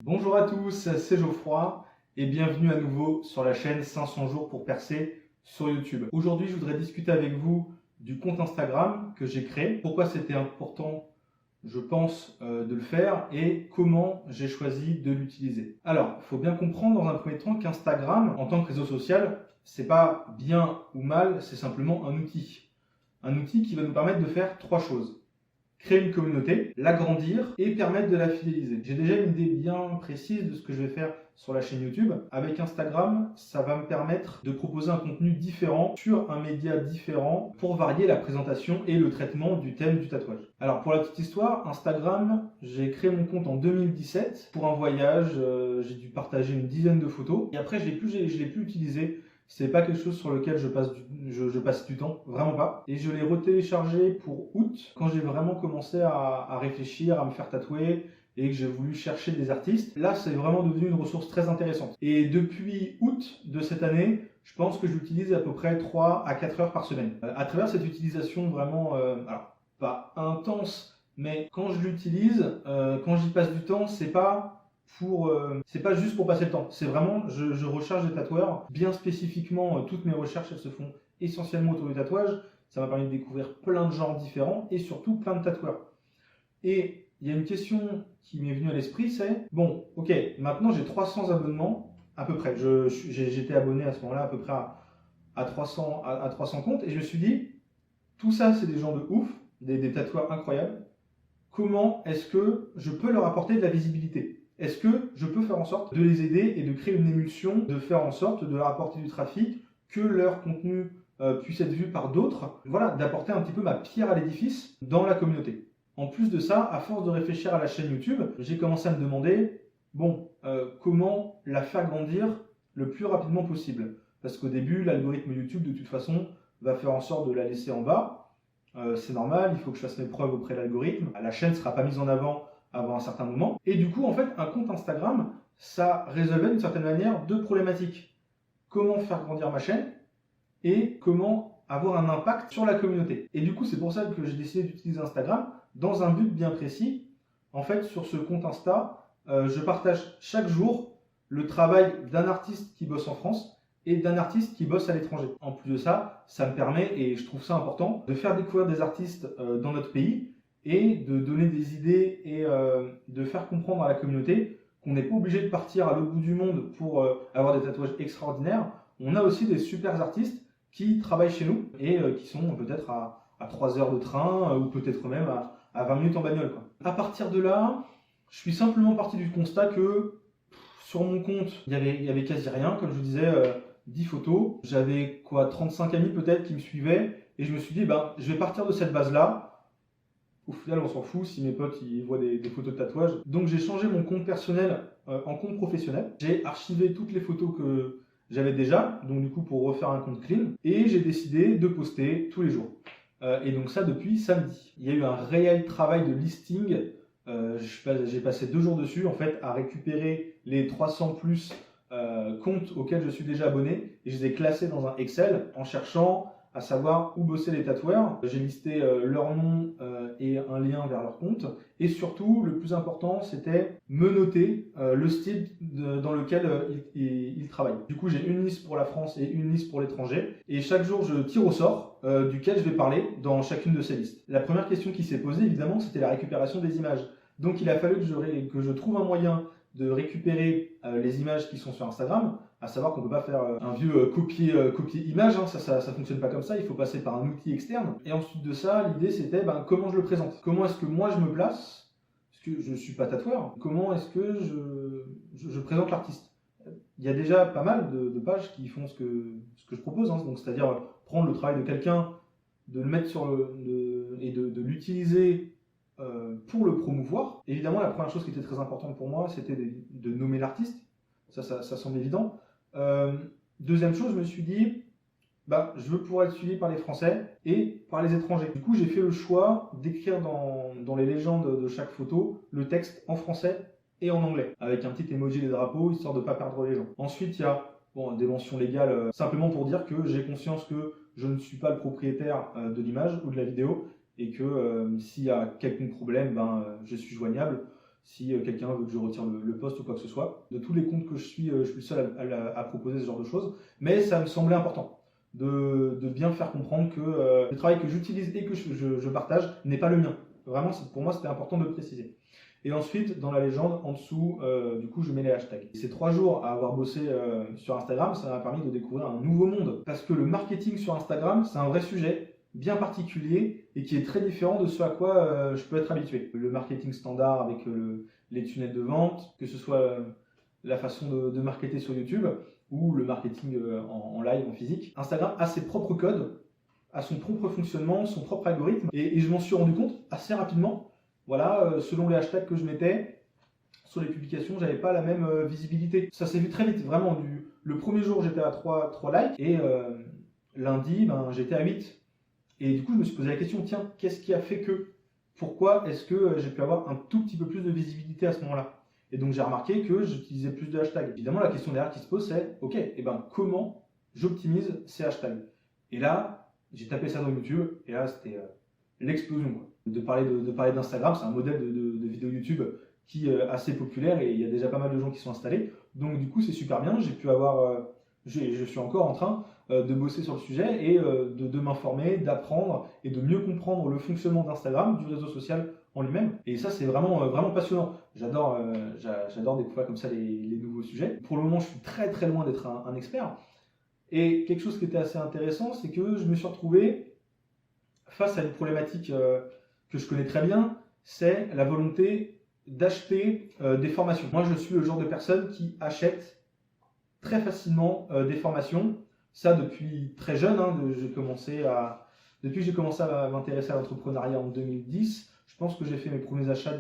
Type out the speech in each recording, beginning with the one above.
Bonjour à tous, c'est Geoffroy et bienvenue à nouveau sur la chaîne 500 jours pour percer sur YouTube. Aujourd'hui, je voudrais discuter avec vous du compte Instagram que j'ai créé, pourquoi c'était important, je pense, de le faire et comment j'ai choisi de l'utiliser. Alors, il faut bien comprendre dans un premier temps qu'Instagram, en tant que réseau social, c'est pas bien ou mal, c'est simplement un outil. Un outil qui va nous permettre de faire trois choses. Créer une communauté, l'agrandir et permettre de la fidéliser. J'ai déjà une idée bien précise de ce que je vais faire sur la chaîne YouTube. Avec Instagram, ça va me permettre de proposer un contenu différent sur un média différent pour varier la présentation et le traitement du thème du tatouage. Alors pour la petite histoire, Instagram, j'ai créé mon compte en 2017 pour un voyage. J'ai dû partager une dizaine de photos et après je l'ai plus utilisé. C'est pas quelque chose sur lequel je passe du temps, vraiment pas. Et je l'ai retéléchargé pour août, quand j'ai vraiment commencé à réfléchir, à me faire tatouer, et que j'ai voulu chercher des artistes. Là, c'est vraiment devenu une ressource très intéressante. Et depuis août de cette année, je pense que je l'utilise à peu près 3 à 4 heures par semaine. À travers cette utilisation vraiment, alors pas intense, mais quand je l'utilise, quand j'y passe du temps, c'est pas juste pour passer le temps. C'est vraiment, je recharge des tatoueurs. Bien spécifiquement, toutes mes recherches, elles se font essentiellement autour du tatouage. Ça m'a permis de découvrir plein de genres différents et surtout plein de tatoueurs. Et il y a une question qui m'est venue à l'esprit, c'est, bon, ok, maintenant j'ai 300 abonnements, à peu près. J'étais abonné à ce moment-là à peu près à 300 comptes, et je me suis dit, tout ça, c'est des gens de ouf, des tatoueurs incroyables. Comment est-ce que je peux leur apporter de la visibilité? Est-ce que je peux faire en sorte de les aider et de créer une émulsion, de faire en sorte de leur apporter du trafic, que leur contenu puisse être vu par d'autres? Voilà, d'apporter un petit peu ma pierre à l'édifice dans la communauté. En plus de ça, à force de réfléchir à la chaîne YouTube, j'ai commencé à me demander, bon, comment la faire grandir le plus rapidement possible? Parce qu'au début, l'algorithme YouTube, de toute façon, va faire en sorte de la laisser en bas. C'est normal, il faut que je fasse mes preuves auprès de l'algorithme. La chaîne ne sera pas mise en avant un certain moment. Et du coup, en fait, un compte Instagram, ça résolvait d'une certaine manière deux problématiques. Comment faire grandir ma chaîne et comment avoir un impact sur la communauté. Et du coup, c'est pour ça que j'ai décidé d'utiliser Instagram dans un but bien précis. En fait, sur ce compte Insta, je partage chaque jour le travail d'un artiste qui bosse en France et d'un artiste qui bosse à l'étranger. En plus de ça, ça me permet, et je trouve ça important, de faire découvrir des artistes dans notre pays et de donner des idées et de faire comprendre à la communauté qu'on n'est pas obligé de partir à l'autre bout du monde pour avoir des tatouages extraordinaires. On a aussi des super artistes qui travaillent chez nous et qui sont peut-être à 3 heures de train ou peut-être même à 20 minutes en bagnole, quoi. À partir de là, je suis simplement parti du constat que sur mon compte, il y avait quasi rien, comme je vous disais, 10 photos. J'avais 35 amis peut-être qui me suivaient et je me suis dit, ben, je vais partir de cette base-là. Au final, on s'en fout si mes potes ils voient des photos de tatouage. Donc j'ai changé mon compte personnel en compte professionnel. J'ai archivé toutes les photos que j'avais déjà, donc du coup pour refaire un compte clean. Et j'ai décidé de poster tous les jours. Et donc ça depuis samedi. Il y a eu un réel travail de listing. J'ai passé 2 jours dessus en fait à récupérer les 300 plus comptes auxquels je suis déjà abonné et je les ai classés dans un Excel en cherchant à savoir où bossaient les tatoueurs. J'ai listé leur nom et un lien vers leur compte. Et surtout, le plus important, c'était me noter le style dans lequel ils travaillent. Du coup, j'ai une liste pour la France et une liste pour l'étranger. Et chaque jour, je tire au sort duquel je vais parler dans chacune de ces listes. La première question qui s'est posée, évidemment, c'était la récupération des images. Donc, il a fallu que je trouve un moyen de récupérer les images qui sont sur Instagram, à savoir qu'on ne peut pas faire un vieux copier image, hein, ça fonctionne pas comme ça, il faut passer par un outil externe. Et ensuite de ça, l'idée c'était comment je le présente, comment est-ce que moi je me place, parce que je ne suis pas tatoueur, comment est-ce que je présente l'artiste. Il y a déjà pas mal de pages qui font ce que je propose, hein, donc c'est-à-dire prendre le travail de quelqu'un, de le mettre et de l'utiliser pour le promouvoir. Évidemment, la première chose qui était très importante pour moi, c'était de nommer l'artiste. Ça semble évident. Deuxième chose, je me suis dit, je veux pouvoir être suivi par les Français et par les étrangers. Du coup, j'ai fait le choix d'écrire dans les légendes de chaque photo le texte en français et en anglais, avec un petit emoji des drapeaux, histoire de ne pas perdre les gens. Ensuite, il y a des mentions légales, simplement pour dire que j'ai conscience que je ne suis pas le propriétaire de l'image ou de la vidéo, et que s'il y a quelconque problème, je suis joignable. si quelqu'un veut que je retire le post ou quoi que ce soit. De tous les comptes que je suis le seul à proposer ce genre de choses. Mais ça me semblait important de bien faire comprendre que le travail que j'utilise et que je partage n'est pas le mien. Vraiment, pour moi, c'était important de le préciser. Et ensuite, dans la légende, en dessous, du coup, je mets les hashtags. Et ces 3 jours à avoir bossé sur Instagram, ça m'a permis de découvrir un nouveau monde. Parce que le marketing sur Instagram, c'est un vrai sujet bien particulier et qui est très différent de ce à quoi je peux être habitué. Le marketing standard avec les tunnels de vente, que ce soit la façon de marketer sur YouTube ou le marketing en live, en physique. Instagram a ses propres codes, a son propre fonctionnement, son propre algorithme. Et je m'en suis rendu compte assez rapidement. Voilà, selon les hashtags que je mettais sur les publications, j'avais pas la même visibilité. Ça s'est vu très vite, vraiment. Le premier jour, j'étais à 3 likes et lundi, j'étais à 8. Et du coup, je me suis posé la question, tiens, qu'est-ce qui a fait que? Pourquoi est-ce que j'ai pu avoir un tout petit peu plus de visibilité à ce moment-là? Et donc, j'ai remarqué que j'utilisais plus de hashtags. Évidemment, la question derrière qui se pose, c'est, ok, comment j'optimise ces hashtags? Et là, j'ai tapé ça dans YouTube, et là, c'était l'explosion, quoi. De parler d'Instagram, c'est un modèle de vidéo YouTube qui est assez populaire, et il y a déjà pas mal de gens qui sont installés. Donc, du coup, c'est super bien. J'ai pu avoir... je suis encore en train de bosser sur le sujet et de m'informer, d'apprendre et de mieux comprendre le fonctionnement d'Instagram, du réseau social en lui-même. Et ça, c'est vraiment passionnant. J'adore découvrir comme ça les nouveaux sujets. Pour le moment, je suis très très loin d'être un expert. Et quelque chose qui était assez intéressant, c'est que je me suis retrouvé face à une problématique que je connais très bien, c'est la volonté d'acheter des formations. Moi, je suis le genre de personne qui achète très facilement des formations. Ça depuis très jeune, depuis que j'ai commencé à m'intéresser à l'entrepreneuriat en 2010, je pense que j'ai fait mes premiers achats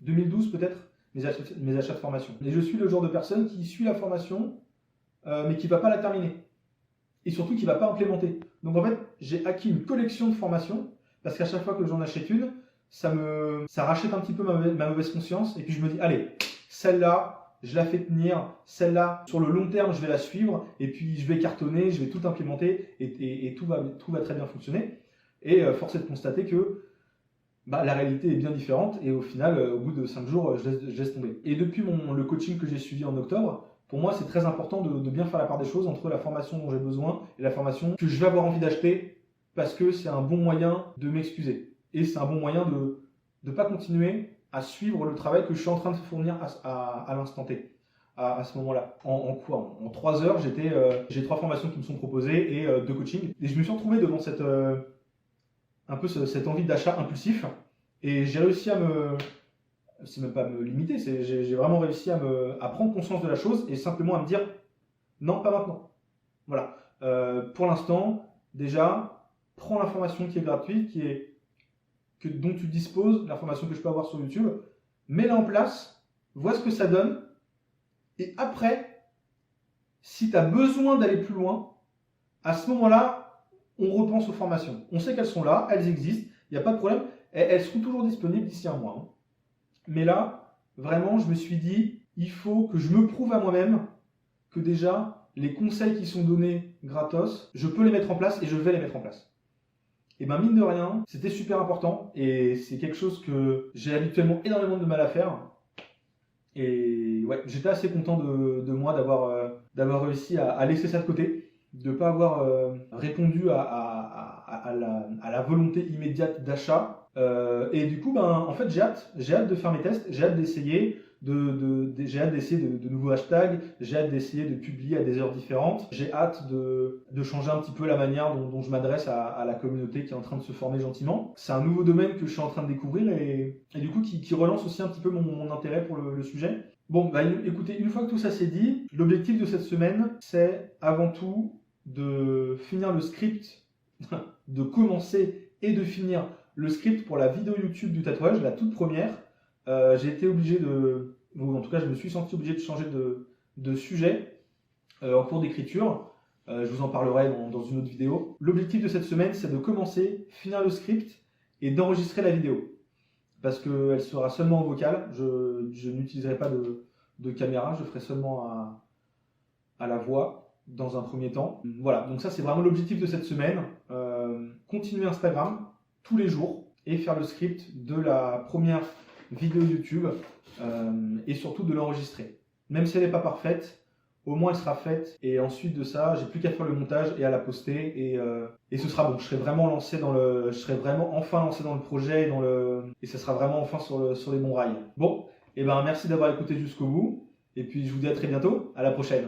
2012 peut-être, mes achats de formation. Et je suis le genre de personne qui suit la formation, mais qui ne va pas la terminer. Et surtout qui ne va pas implémenter. Donc en fait, j'ai acquis une collection de formations, parce qu'à chaque fois que j'en achète une, ça rachète un petit peu ma mauvaise conscience, et puis je me dis, allez, celle-là, je la fais tenir, celle-là, sur le long terme, je vais la suivre, et puis je vais cartonner, je vais tout implémenter, et tout va très bien fonctionner. Et force est de constater que la réalité est bien différente, et au final, au bout de 5 jours, je laisse tomber. Et depuis le coaching que j'ai suivi en octobre, pour moi, c'est très important de bien faire la part des choses entre la formation dont j'ai besoin et la formation que je vais avoir envie d'acheter, parce que c'est un bon moyen de m'excuser. Et c'est un bon moyen de ne pas continuer à suivre le travail que je suis en train de fournir à l'instant T, à ce moment-là. En quoi? En 3 heures, j'ai 3 formations qui me sont proposées et 2 coachings. Et je me suis retrouvé devant cette envie d'achat impulsif. Et j'ai réussi c'est même pas me limiter, j'ai vraiment réussi à prendre conscience de la chose et simplement à me dire non, pas maintenant. Voilà. Pour l'instant, déjà, prends l'information qui est gratuite, dont tu disposes, l'information que je peux avoir sur YouTube, mets-la en place, vois ce que ça donne, et après, si tu as besoin d'aller plus loin, à ce moment-là, on repense aux formations. On sait qu'elles sont là, elles existent, il n'y a pas de problème, elles seront toujours disponibles d'ici un mois. Hein. Mais là, vraiment, je me suis dit, il faut que je me prouve à moi-même que déjà, les conseils qui sont donnés gratos, je peux les mettre en place et je vais les mettre en place. Et mine de rien, c'était super important et c'est quelque chose que j'ai habituellement énormément de mal à faire. Et ouais, j'étais assez content de moi d'avoir réussi à laisser ça de côté, de ne pas avoir répondu à la volonté immédiate d'achat. Et du coup, en fait, j'ai hâte de faire mes tests, j'ai hâte d'essayer, j'ai hâte d'essayer de nouveaux hashtags, j'ai hâte d'essayer de publier à des heures différentes, j'ai hâte de changer un petit peu la manière dont je m'adresse à la communauté qui est en train de se former gentiment. C'est un nouveau domaine que je suis en train de découvrir et du coup qui relance aussi un petit peu mon intérêt pour le sujet. Bon, écoutez, une fois que tout ça c'est dit, l'objectif de cette semaine, c'est avant tout de finir le script, de commencer et de finir le script pour la vidéo YouTube du tatouage, la toute première. J'ai été obligé ou en tout cas je me suis senti obligé de changer de sujet en cours d'écriture. Je vous en parlerai dans une autre vidéo. L'objectif de cette semaine, c'est de commencer, finir le script et d'enregistrer la vidéo. Parce qu'elle sera seulement en vocal, je n'utiliserai pas de caméra, je ferai seulement à la voix dans un premier temps. Voilà, donc ça c'est vraiment l'objectif de cette semaine. Continuer Instagram tous les jours et faire le script de la première vidéo YouTube et surtout de l'enregistrer. Même si elle n'est pas parfaite, au moins elle sera faite et ensuite de ça, j'ai plus qu'à faire le montage et à la poster et ce sera bon. Je serai vraiment enfin lancé dans le projet et ça sera vraiment enfin sur les bons rails. Bon, et ben merci d'avoir écouté jusqu'au bout et puis je vous dis à très bientôt, à la prochaine.